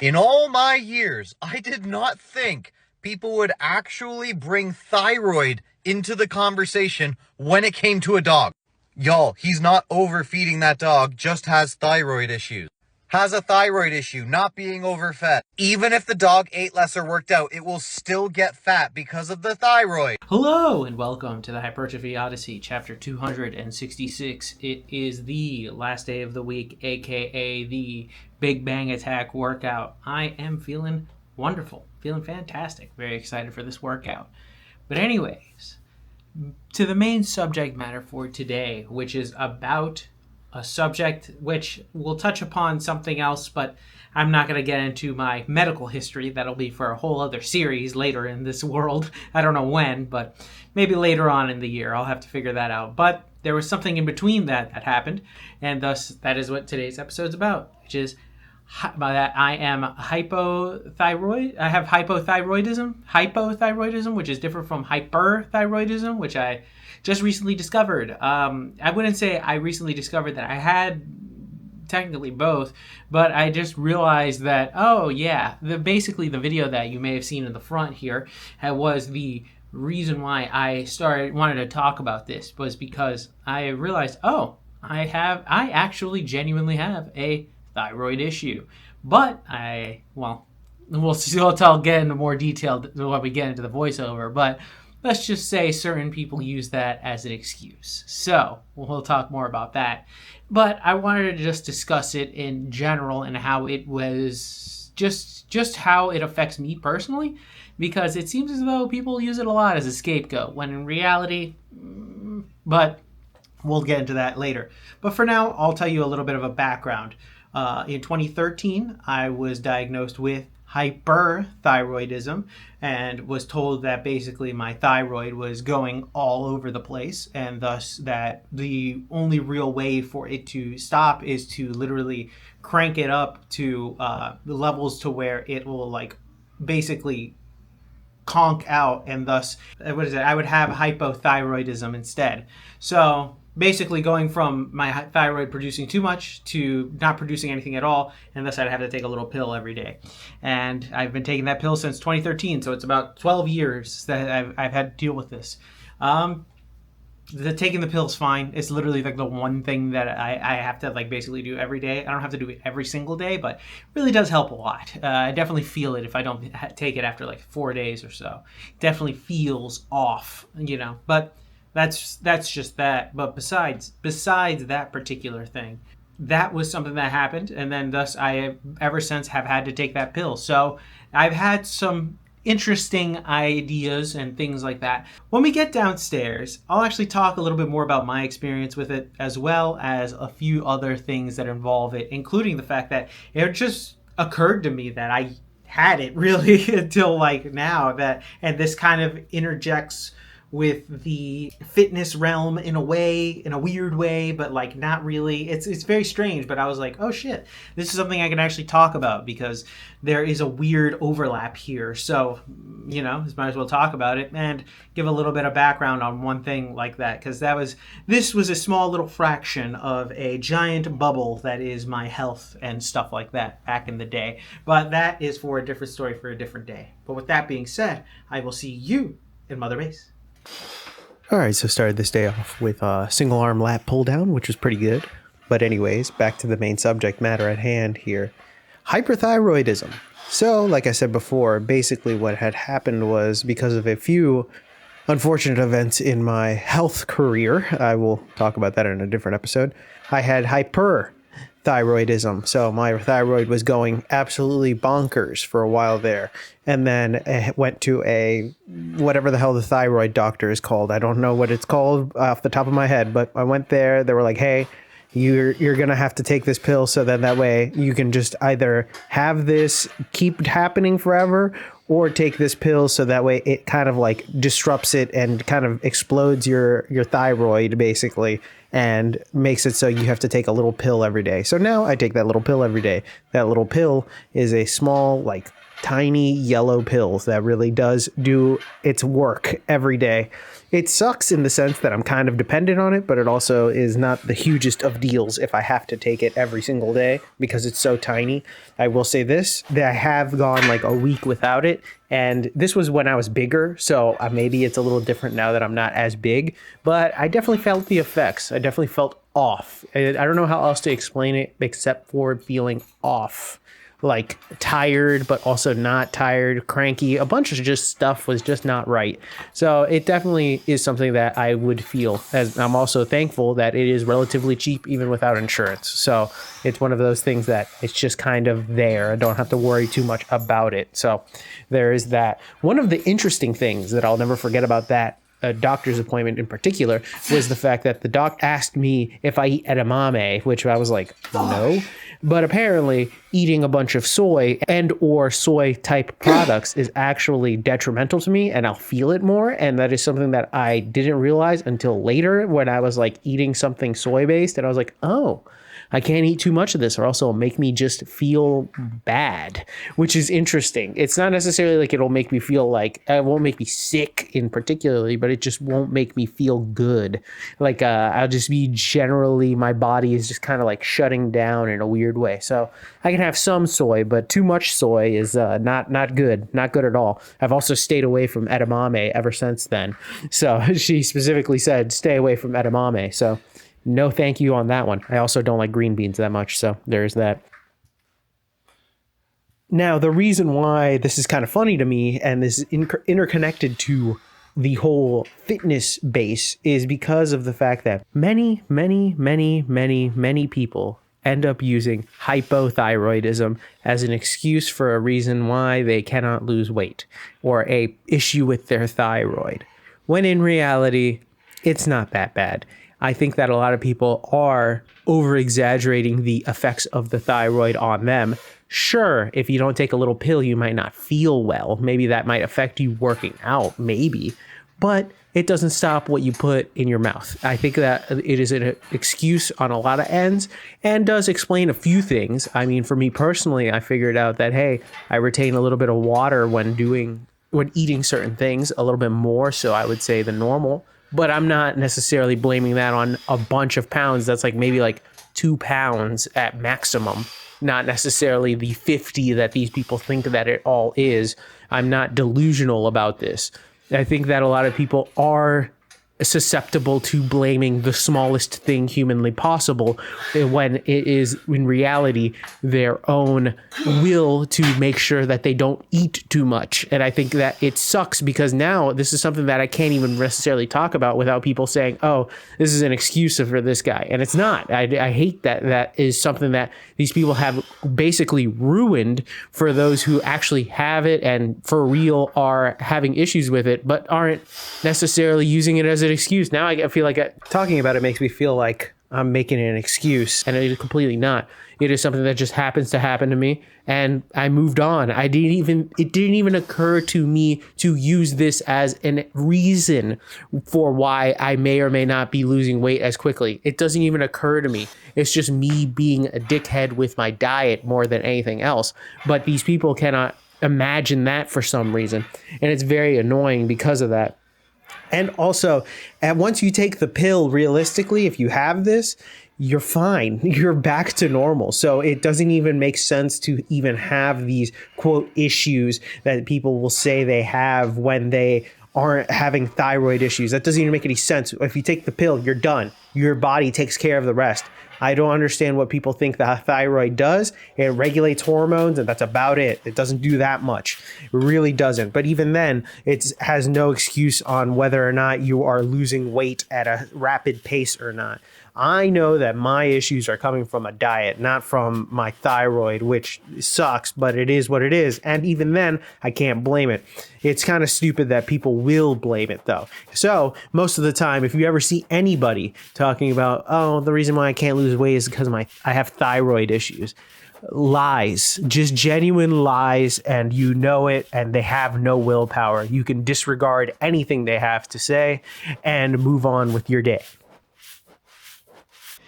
In all my years, I did not think people would actually bring thyroid into the conversation when it came to a dog. Y'all, he's not overfeeding that dog, just has thyroid issues. Has a thyroid issue, not being overfed. Even if the dog ate less or worked out, it will still get fat because of the thyroid. Hello and welcome to the Hypertrophy Odyssey, chapter 266. It is the last day of the week, aka the Big Bang Attack workout. I am feeling wonderful, feeling fantastic, very excited for this workout. But anyways, to the main subject matter for today, which is about a subject which will touch upon something else, but I'm not going to get into my medical history. That'll be for a whole other series later in this world. I don't know when, but maybe later on in the year. I'll have to figure that out. But there was something in between that happened, and thus that is what today's episode's about, which is by that I am hypothyroid. I have hypothyroidism, which is different from hyperthyroidism, which I just recently discovered. I wouldn't say I recently discovered that I had technically both, but I just realized that, oh yeah, basically the video that you may have seen in the front here was the reason why I wanted to talk about this, was because I realized, oh, I actually genuinely have a thyroid issue. But I'll get into more detail when we get into the voiceover, but let's just say certain people use that as an excuse. So we'll talk more about that. But I wanted to just discuss it in general and how it was just how it affects me personally, because it seems as though people use it a lot as a scapegoat, when in reality, but we'll get into that later. But for now, I'll tell you a little bit of a background. In 2013, I was diagnosed with hyperthyroidism and was told that basically my thyroid was going all over the place, and thus that the only real way for it to stop is to literally crank it up to the levels to where it will basically conk out, and thus I would have hypothyroidism instead. So basically going from my thyroid producing too much to not producing anything at all, and thus I'd have to take a little pill every day. And I've been taking that pill since 2013, so it's about 12 years that I've had to deal with this. Taking the pill's fine. It's literally the one thing that I have to basically do every day. I don't have to do it every single day, but it really does help a lot. I definitely feel it if I don't take it after 4 days or so. It definitely feels off, but that's just that. But besides that particular thing, that was something that happened, and then thus I ever since have had to take that pill. So I've had some interesting ideas and things like that. When we get downstairs, I'll actually talk a little bit more about my experience with it, as well as a few other things that involve it, including the fact that it just occurred to me that I had it really until now, and this kind of interjects with the fitness realm in a weird way, but not really. It's very strange, but I was like, oh shit, this is something I can actually talk about because there is a weird overlap here. So, might as well talk about it and give a little bit of background on one thing like that, because this was a small little fraction of a giant bubble that is my health and stuff like that back in the day. But that is for a different story for a different day. But with that being said, I will see you in Mother Base. All right, so started this day off with a single arm lat pull down, which was pretty good. But anyways, back to the main subject matter at hand here. Hyperthyroidism. So, like I said before, basically what had happened was because of a few unfortunate events in my health career, I will talk about that in a different episode, I had hyperthyroidism. So my thyroid was going absolutely bonkers for a while there. And then it went to whatever the hell the thyroid doctor is called. I don't know what it's called off the top of my head, but I went there. They were like, hey, you're going to have to take this pill so then that way you can just either have this keep happening forever, or take this pill so that way it kind of disrupts it and kind of explodes your thyroid basically, and makes it so you have to take a little pill every day. So now I take that little pill every day. That little pill is a small tiny yellow pills that really does do its work every day. It sucks in the sense that I'm kind of dependent on it, but it also is not the hugest of deals if I have to take it every single day because it's so tiny. I will say this, that I have gone like a week without it, and this was when I was bigger, so maybe it's a little different now that I'm not as big, but I definitely felt the effects. I definitely felt off. I don't know how else to explain it except for feeling off. Like tired, but also not tired, cranky. A bunch of just stuff was just not right. So it definitely is something that I would feel. As I'm also thankful that it is relatively cheap even without insurance. So it's one of those things that it's just kind of there. I don't have to worry too much about it. So there is that. One of the interesting things that I'll never forget about that doctor's appointment in particular was the fact that the doc asked me if I eat edamame, which I was like, no. But apparently eating a bunch of soy and or soy type products is actually detrimental to me, and I'll feel it more. And that is something that I didn't realize until later when I was like eating something soy based, and I was like, oh, I can't eat too much of this or else it'll make me just feel bad, which is interesting. It's not necessarily like it'll make me feel like, it won't make me sick in particularly, but it just won't make me feel good. Like I'll just be generally, my body is just kind of like shutting down in a weird way. So I can have some soy, but too much soy is not good, not good at all. I've also stayed away from edamame ever since then. So she specifically said, stay away from edamame. So no thank you on that one. I also don't like green beans that much, so there's that. Now, the reason why this is kind of funny to me, and this is interconnected to the whole fitness base, is because of the fact that many people end up using hypothyroidism as an excuse for a reason why they cannot lose weight or a issue with their thyroid, when in reality, it's not that bad. I think that a lot of people are over-exaggerating the effects of the thyroid on them. Sure, if you don't take a little pill, you might not feel well. Maybe that might affect you working out, maybe. But it doesn't stop what you put in your mouth. I think that it is an excuse on a lot of ends and does explain a few things. I mean, for me personally, I figured out that, hey, I retain a little bit of water when eating certain things, a little bit more so I would say than normal. But I'm not necessarily blaming that on a bunch of pounds. That's like maybe like 2 pounds at maximum, not necessarily the 50 that these people think that it all is. I'm not delusional about this. I think that a lot of people are susceptible to blaming the smallest thing humanly possible when it is in reality their own will to make sure that they don't eat too much. And I think that it sucks because now this is something that I can't even necessarily talk about without people saying, oh, this is an excuse for this guy. And it's not. I hate that that is something that these people have basically ruined for those who actually have it and for real are having issues with it, but aren't necessarily using it as an excuse. Now I feel like talking about it makes me feel like I'm making an excuse, and it is completely not. It is something that just happens to happen to me, and I moved on. It didn't even occur to me to use this as a reason for why I may or may not be losing weight as quickly. It doesn't even occur to me. It's just me being a dickhead with my diet more than anything else. But these people cannot imagine that for some reason, and it's very annoying because of that. And also, once you take the pill, realistically, if you have this, you're fine. You're back to normal. So it doesn't even make sense to even have these, quote, issues that people will say they have when they aren't having thyroid issues. That doesn't even make any sense. If you take the pill, you're done. Your body takes care of the rest. I don't understand what people think the thyroid does. It regulates hormones, and that's about it. It doesn't do that much. It really doesn't. But even then, it has no excuse on whether or not you are losing weight at a rapid pace or not. I know that my issues are coming from a diet, not from my thyroid, which sucks, but it is what it is. And even then, I can't blame it. It's kind of stupid that people will blame it, though. So most of the time, if you ever see anybody talking about, oh, the reason why I can't lose weight is because I have thyroid issues. Lies, just genuine lies, and you know it, and they have no willpower. You can disregard anything they have to say and move on with your day.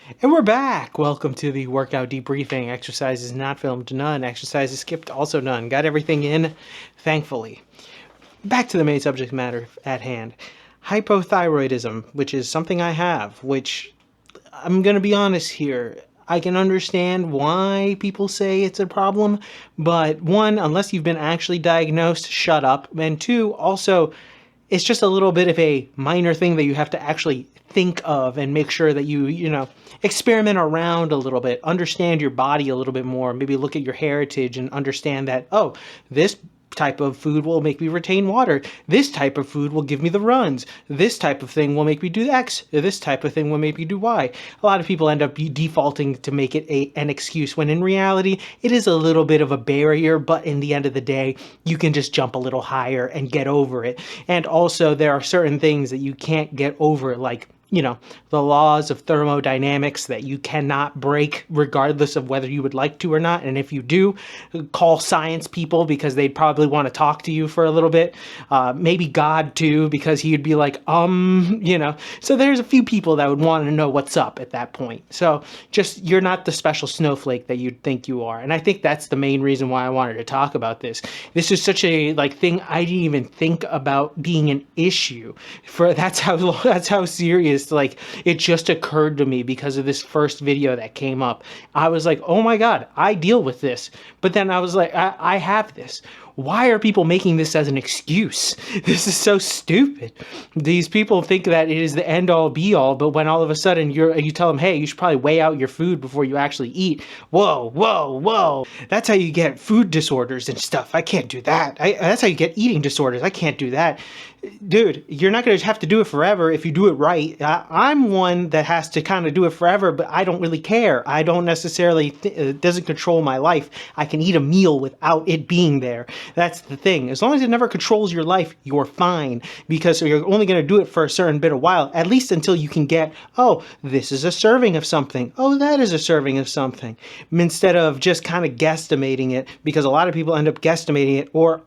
And we're back. Welcome to the workout debriefing. Exercises not filmed, none. Exercises skipped, also none. Got everything in, thankfully. Back to the main subject matter at hand. Hypothyroidism, which is something I have, which I'm going to be honest here. I can understand why people say it's a problem, but one, unless you've been actually diagnosed, shut up. And two, also, it's just a little bit of a minor thing that you have to actually think of and make sure that you know, experiment around a little bit, understand your body a little bit more, maybe look at your heritage and understand that, oh, this type of food will make me retain water. This type of food will give me the runs. This type of thing will make me do X. This type of thing will make me do Y. A lot of people end up defaulting to make it an excuse when in reality, it is a little bit of a barrier, but in the end of the day, you can just jump a little higher and get over it. And also there are certain things that you can't get over, like, you know, the laws of thermodynamics that you cannot break regardless of whether you would like to or not. And if you do, call science people because they'd probably want to talk to you for a little bit. Maybe God too, because he'd be like, you know. So there's a few people that would want to know what's up at that point. So just, you're not the special snowflake that you'd think you are. And I think that's the main reason why I wanted to talk about this. This is such a thing I didn't even think about being an issue. That's how serious. Like, it just occurred to me because of this first video that came up. I was like, oh my God, I deal with this. But then I was like, I have this. Why are people making this as an excuse? This is so stupid. These people think that it is the end all be all, but when all of a sudden you tell them, hey, you should probably weigh out your food before you actually eat. Whoa, whoa, whoa. That's how you get food disorders and stuff. I can't do that. That's how you get eating disorders. I can't do that. Dude, you're not going to have to do it forever if you do it right. I'm one that has to kind of do it forever, but I don't really care. I don't necessarily, it doesn't control my life. I can eat a meal without it being there. That's the thing. As long as it never controls your life, you're fine, because you're only going to do it for a certain bit of while, at least until you can get, oh, this is a serving of something. Oh, that is a serving of something. Instead of just kind of guesstimating it, because a lot of people end up guesstimating it or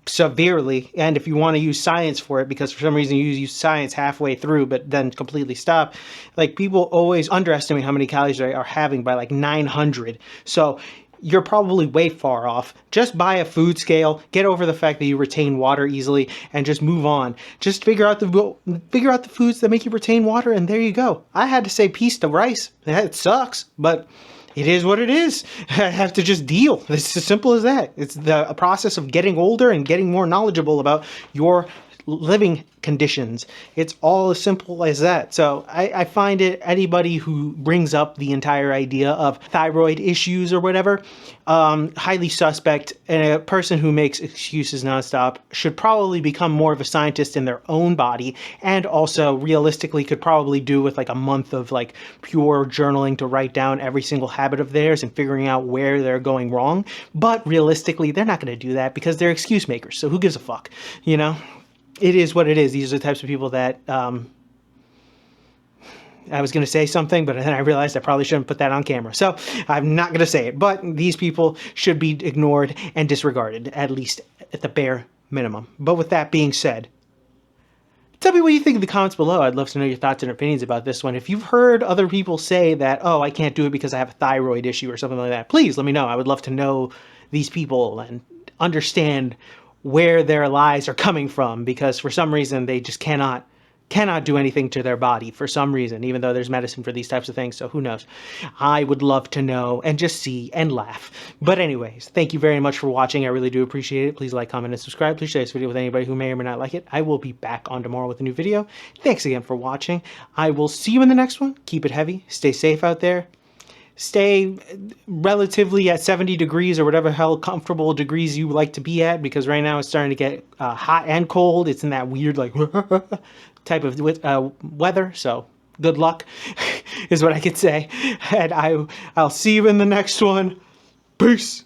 severely, and if you want to use science for it, because for some reason you use science halfway through but then completely stop, like, people always underestimate how many calories they are having by like 900. So you're probably way far off. Just buy a food scale, get over the fact that you retain water easily, and just move on. Just figure out the foods that make you retain water, and there you go. I had to say peace to rice. It sucks, but it is what it is. I have to just deal. It's as simple as that. It's the process of getting older and getting more knowledgeable about your living conditions. It's all as simple as that. So I find it, anybody who brings up the entire idea of thyroid issues or whatever, highly suspect. And a person who makes excuses nonstop should probably become more of a scientist in their own body, and also realistically could probably do with like a month of like pure journaling to write down every single habit of theirs and figuring out where they're going wrong. But realistically, they're not going to do that because they're excuse makers. So who gives a fuck, you know? It is what it is. These are the types of people that, I was going to say something, but then I realized I probably shouldn't put that on camera. So I'm not going to say it. But these people should be ignored and disregarded, at least at the bare minimum. But with that being said, tell me what you think in the comments below. I'd love to know your thoughts and opinions about this one. If you've heard other people say that, oh, I can't do it because I have a thyroid issue or something like that, please let me know. I would love to know these people and understand where their lies are coming from, because for some reason they just cannot do anything to their body for some reason, even though there's medicine for these types of things. So who knows? I would love to know and just see and laugh. But anyways, thank you very much for watching. I really do appreciate it. Please like, comment, and subscribe. Please share this video with anybody who may or may not like it. I will be back on tomorrow with a new video. Thanks again for watching. I will see you in the next one. Keep it heavy. Stay safe out there. Stay relatively at 70 degrees or whatever hell comfortable degrees you like to be at, because right now it's starting to get hot and cold. It's in that weird like type of weather. So good luck is what I could say. And I'll see you in the next one. Peace.